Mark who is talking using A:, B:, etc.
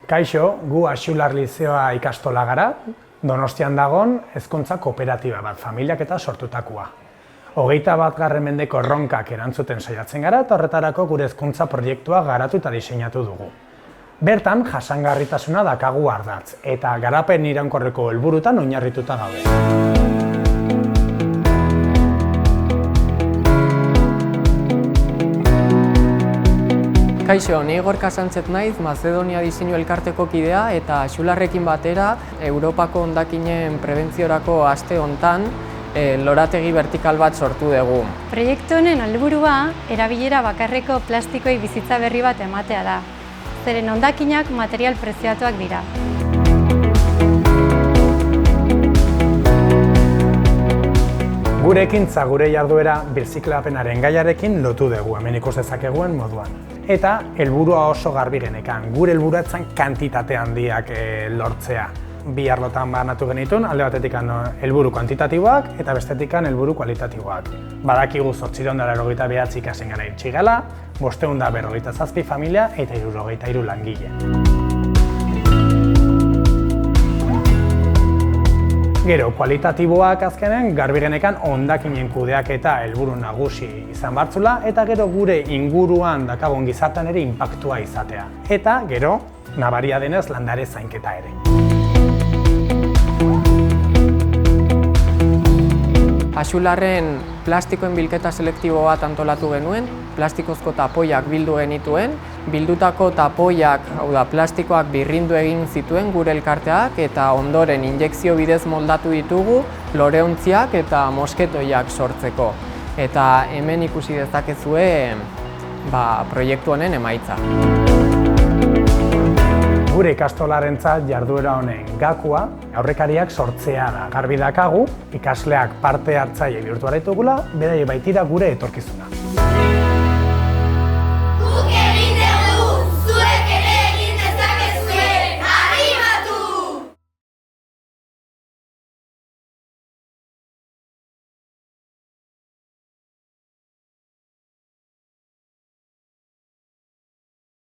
A: Kaixo, gu Axular Lizeoa ikastola gara, Donostian dagon hezkuntza kooperatiba bat, familiak eta sortutakoa. 21. mendeko erronkak erantzuten saiatzen gara eta horretarako gure hezkuntza proiektua garatu eta diseinatu dugu. Bertan, jasangarritasuna dakagu ardatz eta garapen iraunkorreko helburutan oinarrituta gaude.
B: Kaixo, ni Gorka Sánchez naiz, Mazedonia Diseinu Elkarteko kidea eta Axularrekin batera Europako hondakinen prebentziorako aste hontan lorategi vertikal bat sortu dugu.
C: Proiektu honen helburua erabilera bakarreko plastikoei bizitza berri bat ematea da. Zeren hondakinak material preziatuak dira.
A: Gure ekintza, gure jarduera birziklapenaren gaiarekin lotu dugu, hemen ikus dezakeguen moduan. Eta helburua oso garbi genekan, gure helburua zen kantitate handiak lortzea. Bi arlotan banatu genituen, alde batetik helburu kuantitatiboak eta bestetik helburu kualitatiboak. Badakigu 889 ikasen gara itxigala, 547 familia eta 63 langile. Gero, kualitatiboak azkenen garbi genekan hondakinen kudeaketa helburu nagusi izan bartzula eta gero gure inguruan dakagun gizartean ere inpaktua izatea. Eta gero, nabaria denez landare zainketa ere.
B: Axularren plastikoen bilketa selektibo bat antolatu genuen, plastikozko tapoiak bildu genituen, bildutako tapoiak, hau da, plastikoak birrindu egin zituen gure elkarteak eta ondoren injekzio bidez moldatu ditugu loreontziak eta mosketoiak sortzeko. Eta hemen ikusi dezakezue proiektu honen emaitza.
A: Gure ikastolarentzat jarduera honen gakua aurrekariak sortzea da. Garbi dakagu, ikasleak parte hartzaile bihurtu ditugula, beraiek baitira gure etorkizuna.